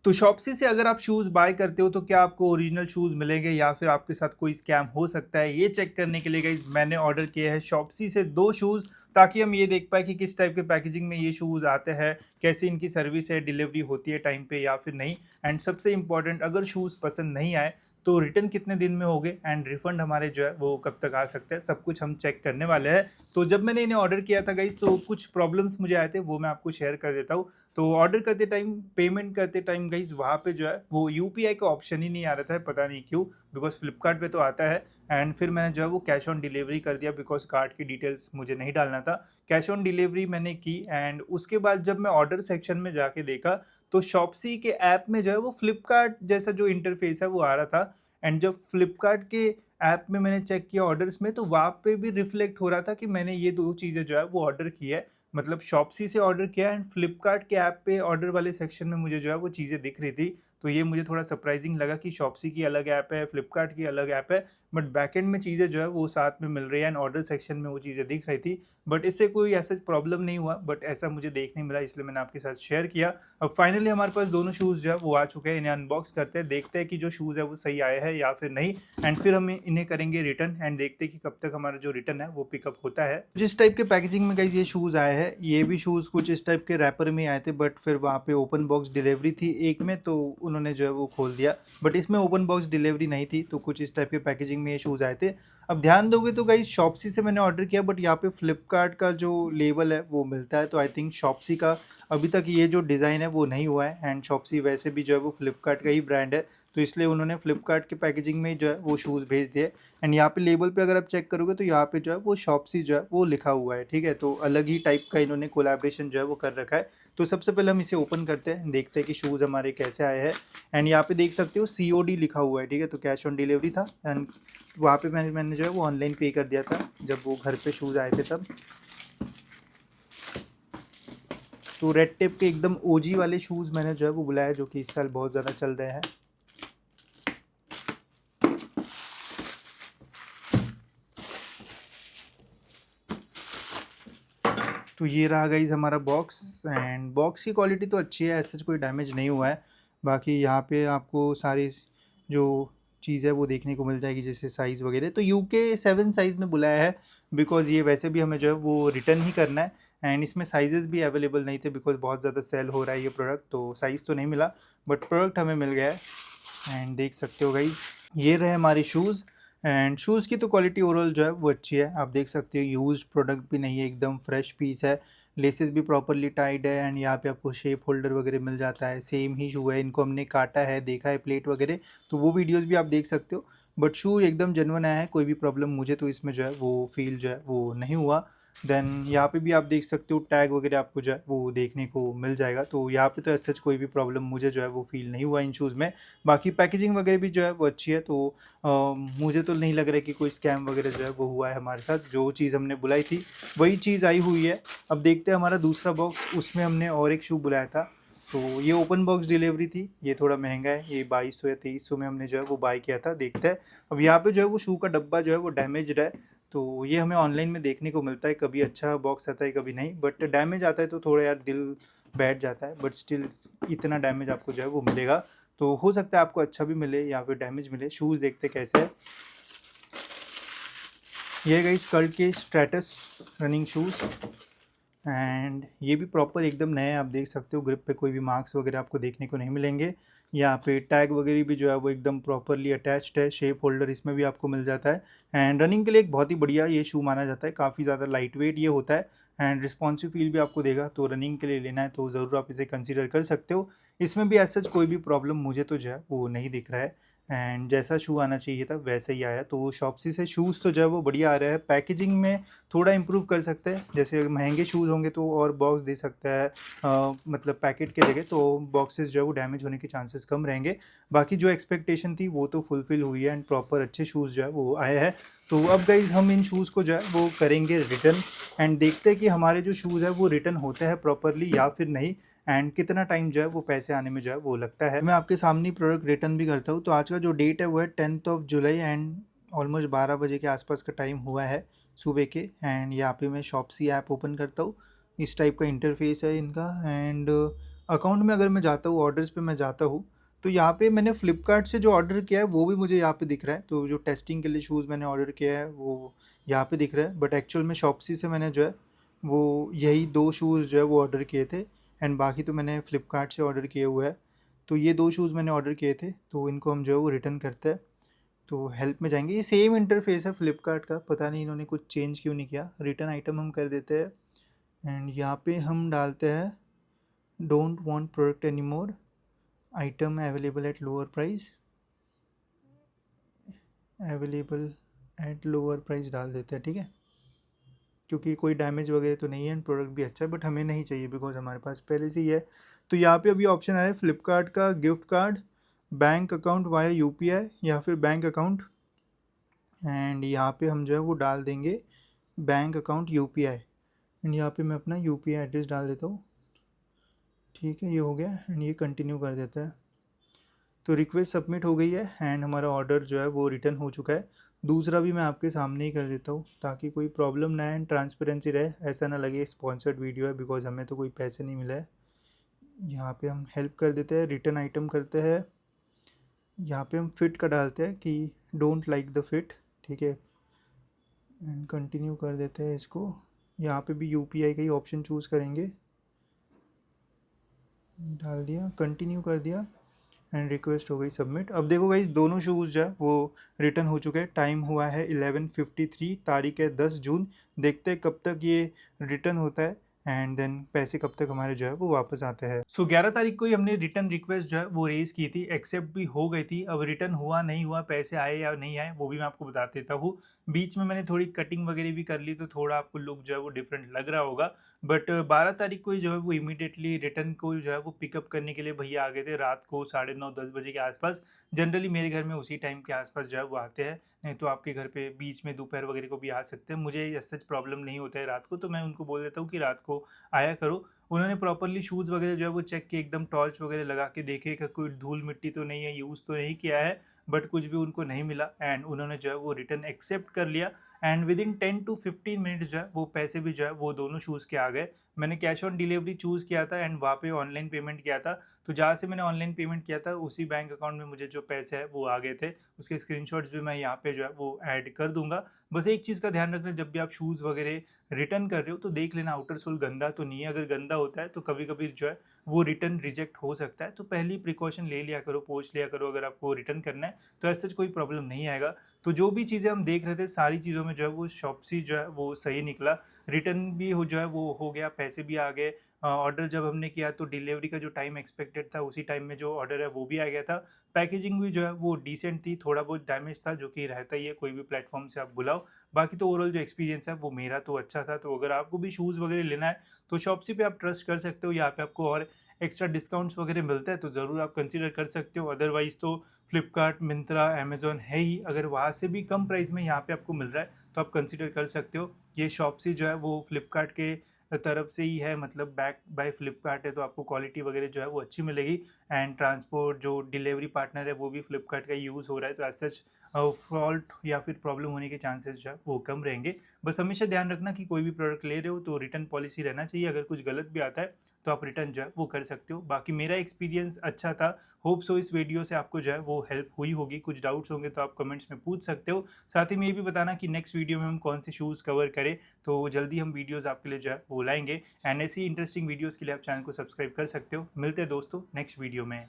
तो शॉप्सी से अगर आप शूज़ बाय करते हो तो क्या आपको ओरिजिनल शूज़ मिलेंगे या फिर आपके साथ कोई स्कैम हो सकता है, ये चेक करने के लिए गाइस मैंने ऑर्डर किए हैं शॉप्सी से 2 शूज़, ताकि हम ये देख पाए कि किस टाइप के पैकेजिंग में ये शूज़ आते हैं, कैसी इनकी सर्विस है, डिलीवरी होती है टाइम पे या फिर नहीं। एंड सबसे इम्पोर्टेंट, अगर शूज़ पसंद नहीं आए तो रिटर्न कितने दिन में होंगे एंड रिफंड हमारे जो है वो कब तक आ सकते हैं, सब कुछ हम चेक करने वाले हैं। तो जब मैंने इन्हें ऑर्डर किया था गाइस, तो कुछ प्रॉब्लम्स मुझे आए थे, वो मैं आपको शेयर कर देता हूँ। तो ऑर्डर करते टाइम, पेमेंट करते टाइम गाइस, वहाँ पे जो है वो यूपीआई का ऑप्शन ही नहीं आ रहा था, पता नहीं क्यों, बिकॉज फ्लिपकार्ट पे तो आता है। एंड फिर मैंने जो है वो कैश ऑन डिलीवरी कर दिया, बिकॉज कार्ड की डिटेल्स मुझे नहीं डालना था। कैश ऑन डिलीवरी मैंने की एंड उसके बाद जब मैं ऑर्डर सेक्शन में जाके देखा, तो शॉप्सी के ऐप में जो है वो फ्लिपकार्ट जैसा जो इंटरफेस है वो आ रहा था। एंड जब फ्लिपकार्ट के ऐप में मैंने चेक किया ऑर्डर्स में, तो वहाँ पे भी रिफ्लेक्ट हो रहा था कि मैंने ये दो चीज़ें जो है वो ऑर्डर की है। मतलब शॉप्सी से ऑर्डर किया एंड फ्लिपकार्ट के ऐप पे ऑर्डर वाले सेक्शन में मुझे जो है वो चीज़ें दिख रही थी। तो ये मुझे थोड़ा सरप्राइजिंग लगा कि शॉप्सी की अलग ऐप है, फ्लिपकार्ट की अलग ऐप है, बट बैकएंड में चीज़ें जो है वो साथ में मिल रही है एंड ऑर्डर सेक्शन में वो चीज़ें दिख रही थी। बट इससे कोई ऐसा प्रॉब्लम नहीं हुआ, बट ऐसा मुझे देखने मिला, इसलिए मैंने आपके साथ शेयर किया। अब फाइनली हमारे पास दोनों शूज़ जो है वो आ चुके हैं, इन्हें अनबॉक्स करते हैं, देखते हैं कि जो शूज़ है वो सही आए हैं या फिर नहीं। एंड फिर हम इन्हें करेंगे रिटर्न एंड देखते हैं कि कब तक हमारा जो रिटर्न है वो पिकअप होता है। जिस टाइप के पैकेजिंग में गाइस ये शूज़ आए हैं, ये भी शूज़ कुछ इस टाइप के रैपर में आए थे, बट फिर वहाँ पे ओपन बॉक्स डिलीवरी थी एक में, तो उन्होंने जो है वो खोल दिया। बट इसमें ओपन बॉक्स डिलीवरी नहीं थी, तो कुछ इस टाइप के पैकेजिंग में ये शूज़ आए थे। अब ध्यान दोगे तो गाइस शॉप्सी से मैंने ऑर्डर किया, बट यहाँ पे फ्लिपकार्ट का जो लेबल है वो मिलता है, तो आई थिंक शॉप्सी का अभी तक ये जो डिज़ाइन है वो नहीं हुआ है। एंड शॉप्सी वैसे भी जो है वो फ्लिपकार्ट का ही ब्रांड है, तो इसलिए उन्होंने फ्लिपकार्ट के पैकेजिंग में जो है वो शूज़ भेज दिए। एंड यहाँ पे लेबल पे अगर आप चेक करोगे तो यहाँ पे जो है वो शॉप्सी जो है वो लिखा हुआ है, ठीक है। तो अलग ही टाइप का इन्होंने कोलैबोरेशन जो है वो कर रखा है। तो सबसे पहले हम इसे ओपन करते हैं, देखते हैं कि शूज़ हमारे कैसे आए हैं। एंड यहाँ पे देख सकते हो COD लिखा हुआ है, ठीक है, तो कैश ऑन डिलीवरी था। एंड वहाँ पे मैंने जो है वो ऑनलाइन पे कर दिया था जब वो घर पे शूज़ आए थे तब। तो रेड टेप के एकदम OG वाले शूज़ मैंने जो है वो बुलाया, जो कि इस साल बहुत ज़्यादा चल रहे हैं। तो ये रहा गाइज़ हमारा बॉक्स। एंड बॉक्स की क्वालिटी तो अच्छी है, ऐसा कोई डैमेज नहीं हुआ है। बाकी यहाँ पे आपको सारी जो चीज़ है वो देखने को मिल जाएगी, जैसे साइज़ वगैरह। तो UK 7 साइज़ में बुलाया है, बिकॉज़ ये वैसे भी हमें जो है वो रिटर्न ही करना है। एंड इसमें साइजेस भी अवेलेबल नहीं थे, बिकॉज़ बहुत ज़्यादा सेल हो रहा है ये प्रोडक्ट, तो साइज़ तो नहीं मिला, बट प्रोडक्ट हमें मिल गया है। एंड देख सकते हो गाइज़, ये रहे हमारे शूज़। एंड शूज़ की तो क्वालिटी ओवरऑल जो है वो अच्छी है, आप देख सकते हो यूज्ड प्रोडक्ट भी नहीं है, एकदम फ्रेश पीस है। लेसेस भी प्रॉपरली टाइड है एंड यहाँ पे आपको शेप होल्डर वगैरह मिल जाता है। सेम ही शू है, इनको हमने काटा है, देखा है प्लेट वगैरह, तो वो वीडियोस भी आप देख सकते हो। बट शू एकदम जेन्युइन आया है, कोई भी प्रॉब्लम मुझे तो इसमें जो है वो फील जो है वो नहीं हुआ। देन यहाँ पे भी आप देख सकते हो टैग वगैरह आपको जो है वो देखने को मिल जाएगा, तो यहाँ पे तो ऐसा कोई भी प्रॉब्लम मुझे जो है वो फील नहीं हुआ इन शूज़ में। बाकी पैकेजिंग वगैरह भी जो है वो अच्छी है, तो मुझे तो नहीं लग रहा है कि कोई स्कैम वगैरह जो है वो हुआ है हमारे साथ। जो चीज़ हमने बुलाई थी वही चीज़ आई हुई है। अब देखते हैं हमारा दूसरा बॉक्स, उसमें हमने और एक शू बुलाया था, तो ये ओपन बॉक्स डिलीवरी थी। ये थोड़ा महंगा है, ये 2200 या 2300 में हमने जो है वो बाय किया था। देखते हैं। अब यहाँ पे जो है वो शू का डब्बा जो है वो डैमेज्ड है, तो ये हमें ऑनलाइन में देखने को मिलता है, कभी अच्छा बॉक्स आता है कभी नहीं, बट डैमेज आता है तो थोड़ा यार दिल बैठ जाता है, बट स्टिल इतना डैमेज आपको जो है वो मिलेगा। तो हो सकता है आपको अच्छा भी मिले या फिर डैमेज मिले। शूज़ देखते कैसे है। ये गई स्कल्ट के स्ट्रैटस रनिंग शूज़, एंड ये भी प्रॉपर एकदम नए हैं, आप देख सकते हो। ग्रिप पे कोई भी मार्क्स वगैरह आपको देखने को नहीं मिलेंगे। यहाँ पे टैग वगैरह भी जो है वो एकदम प्रॉपरली अटैच्ड है। शेप होल्डर इसमें भी आपको मिल जाता है। एंड रनिंग के लिए एक बहुत ही बढ़िया ये शू माना जाता है, काफ़ी ज़्यादा लाइट वेट ये होता है एंड रिस्पॉन्सिव फील भी आपको देगा। तो रनिंग के लिए लेना है तो ज़रूर आप इसे कंसिडर कर सकते हो। इसमें भी ऐसा कोई भी प्रॉब्लम मुझे तो जो है वो नहीं दिख रहा है। एंड जैसा शू आना चाहिए था वैसे ही आया, तो शॉप्सी से शूज़ तो जो है वो बढ़िया आ रहा है। पैकेजिंग में थोड़ा इम्प्रूव कर सकते हैं, जैसे महंगे शूज़ होंगे तो और बॉक्स दे सकता है, मतलब पैकेट के जगह, तो बॉक्सेस जो है वो डैमेज होने के चांसेस कम रहेंगे। बाकी जो एक्सपेक्टेशन थी वो तो फुलफ़िल हुई है एंड प्रॉपर अच्छे शूज़ जो है वो आए हैं। तो अब गाइज़ हम इन शूज़ को जो है वो करेंगे रिटर्न एंड देखते हैं कि हमारे जो शूज़ है वो रिटर्न होते हैं प्रॉपरली या फिर नहीं, एंड कितना टाइम जो है वो पैसे आने में जो है वो लगता है। मैं आपके सामने प्रोडक्ट रिटर्न भी करता हूँ। तो आज का जो डेट है वो है 10 जुलाई एंड ऑलमोस्ट 12 बजे के आसपास का टाइम हुआ है सुबह के। एंड यहाँ पे मैं शॉप्सी ऐप ओपन करता हूँ, इस टाइप का इंटरफेस है इनका। एंड अकाउंट में अगर मैं जाता हूँ, ऑर्डर्स पे मैं जाता हूँ, तो यहाँ पे मैंने फ्लिपकार्ट से जो ऑर्डर किया है वो भी मुझे यहाँ पे दिख रहा है। तो जो टेस्टिंग के लिए शूज़ मैंने ऑर्डर किया है वो यहाँ पे दिख रहा है, बट एक्चुअल में शॉप्सी से मैंने जो है वो यही 2 शूज़ जो है वो ऑर्डर किए थे, एंड बाकी तो मैंने फ्लिपकार्ट से ऑर्डर किए हुए हैं। तो ये 2 शूज़ मैंने ऑर्डर किए थे, तो इनको हम जो है वो रिटर्न करते हैं। तो हेल्प में जाएंगे, ये सेम इंटरफेस है फ्लिपकार्ट का, पता नहीं इन्होंने कुछ चेंज क्यों नहीं किया। रिटर्न आइटम हम कर देते हैं, एंड यहाँ पे हम डालते हैं don't want product any more, item available at lower price, available at lower price डाल देते हैं, ठीक है। क्योंकि कोई डैमेज वगैरह तो नहीं है, एंड प्रोडक्ट भी अच्छा है, बट हमें नहीं चाहिए बिकॉज हमारे पास पहले से ही है। तो यहाँ पे अभी ऑप्शन आया है फ्लिपकार्ट का gift card, bank account via UPI या फिर बैंक अकाउंट, एंड यहाँ पे हम जो है वो डाल देंगे बैंक अकाउंट यूपीआई, एंड यहाँ पे मैं अपना यूपीआई एड्रेस डाल देता हूँ। ठीक है, ये हो गया, एंड ये कंटिन्यू कर देता है। तो रिक्वेस्ट सबमिट हो गई है, एंड हमारा ऑर्डर जो है वो रिटर्न हो चुका है। दूसरा भी मैं आपके सामने ही कर देता हूँ ताकि कोई प्रॉब्लम ना आए, एंड ट्रांसपेरेंसी रहे, ऐसा ना लगे स्पॉन्सर्ड वीडियो है, बिकॉज हमें तो कोई पैसे नहीं मिला है। यहाँ पे हम हेल्प कर देते हैं, रिटर्न आइटम करते हैं, यहाँ पे हम फिट का डालते हैं कि डोंट लाइक द फिट, ठीक है, एंड कंटिन्यू कर देते हैं इसको। यहाँ पे भी यूपीआई का ही ऑप्शन चूज़ करेंगे, डाल दिया, कंटिन्यू कर दिया, एंड रिक्वेस्ट हो गई सबमिट। अब देखो गाइस, दोनों शूज़ जो है वो रिटर्न हो चुके हैं। टाइम हुआ है 11:53, तारीख है 10 जून। देखते हैं कब तक ये रिटर्न होता है, एंड देन पैसे कब तक हमारे जो है वो वापस आते हैं। सो 11 तारीख को ही हमने रिटर्न रिक्वेस्ट जो है वो रेज की थी, एक्सेप्ट भी हो गई थी। अब रिटर्न हुआ नहीं हुआ, पैसे आए या नहीं आए, वो भी मैं आपको बता देता हूँ। बीच में मैंने थोड़ी कटिंग वगैरह भी कर ली, तो थोड़ा आपको लुक जो है वो डिफरेंट लग रहा होगा। बट 12 तारीख को ही जो है वो इमीडिएटली रिटर्न को जो है वो पिकअप करने के लिए भैया आ गए थे, रात को 9:30-10 बजे के आसपास। जनरली मेरे घर में उसी टाइम के आसपास जो है वो आते हैं, नहीं तो आपके घर पे बीच में दोपहर वगैरह को भी आ सकते हैं। मुझे ऐसा प्रॉब्लम नहीं होता है रात को, तो मैं उनको बोल देता हूँ कि रात को आया करो। उन्होंने प्रॉपरली शूज़ वगैरह जो है वो चेक किए, एकदम टॉर्च वगैरह लगा के देखे कि कोई धूल मिट्टी तो नहीं है, यूज़ तो नहीं किया है, बट कुछ भी उनको नहीं मिला, एंड उन्होंने जो है वो रिटर्न एक्सेप्ट कर लिया। And with in 10 to 15 minutes जो है वो पैसे भी जो है वो दोनों शूज़ के आ गए। मैंने कैश ऑन डिलीवरी चूज़ किया था, एंड वहाँ पे ऑनलाइन पेमेंट किया था। तो जहाँ से मैंने ऑनलाइन पेमेंट किया था उसी बैंक अकाउंट में मुझे जो पैसे हैं वो आ गए थे। उसके स्क्रीनशॉट्स भी मैं यहाँ पे जो है वो ऐड कर दूंगा। बस एक चीज़ का ध्यान रखना, जब भी आप शूज़ वगैरह रिटर्न कर रहे हो तो देख लेना आउटर सोल गंदा तो नहीं है। अगर गंदा होता है तो कभी कभी जो है वो रिटर्न रिजेक्ट हो सकता है, तो पहली प्रिकॉशन ले लिया करो, पूछ लिया करो अगर आपको रिटर्न करना है, तो ऐसा कोई प्रॉब्लम नहीं आएगा। तो जो भी चीज़ें हम देख रहे थे सारी चीज़ों में जो है वो शॉप्सी जो है वो सही निकला। रिटर्न भी हो जो है वो हो गया, पैसे भी आ गए। ऑर्डर जब हमने किया तो डिलीवरी का जो टाइम एक्सपेक्टेड था उसी टाइम में जो ऑर्डर है वो भी आ गया था। पैकेजिंग भी जो है वो डिसेंट थी, थोड़ा बहुत डैमेज था जो कि रहता ही है कोई भी प्लेटफॉर्म से आप बुलाओ। बाकी तो ओवरऑल जो एक्सपीरियंस है वो मेरा तो अच्छा था। तो अगर आपको भी शूज़ वगैरह लेना है तो शॉप्सी पे आप ट्रस्ट कर सकते हो, यहाँ पे आपको और एक्स्ट्रा डिस्काउंट्स वगैरह मिलता है तो ज़रूर आप कंसिडर कर सकते हो। अदरवाइज़ तो फ्लिपकार्ट, मिंत्रा, अमेज़ॉन है ही, अगर वहाँ से भी कम प्राइस में यहाँ पे आपको मिल रहा है तो आप कंसिडर कर सकते हो। ये शॉप्सी जो है वो फ्लिपकार्ट के तरफ से ही है, मतलब बैक बाय फ्लिपकार्ट है, तो आपको क्वालिटी वगैरह जो है वो अच्छी मिलेगी। एंड ट्रांसपोर्ट जो डिलीवरी पार्टनर है वो भी फ्लिपकार्ट का यूज़ हो रहा है, तो एज सच फॉल्ट या फिर प्रॉब्लम होने के चांसेस जो है वो कम रहेंगे। बस हमेशा ध्यान रखना कि कोई भी प्रोडक्ट ले रहे हो तो रिटर्न पॉलिसी रहना चाहिए, अगर कुछ गलत भी आता है तो आप रिटर्न जो है वो कर सकते हो। बाकी मेरा एक्सपीरियंस अच्छा था। होप सो इस वीडियो से आपको जो है वो हेल्प हुई होगी। कुछ डाउट्स होंगे तो आप कमेंट्स में पूछ सकते हो। साथ ही में ये भी बताना कि नेक्स्ट वीडियो में हम कौन से शूज़ कवर करें, तो जल्दी हम वीडियोज़ आपके लिए जो है वो लाएंगे। एंड ऐसी इंटरेस्टिंग वीडियोज़ के लिए आप चैनल को सब्सक्राइब कर सकते हो। मिलते हैं दोस्तों नेक्स्ट वीडियो में।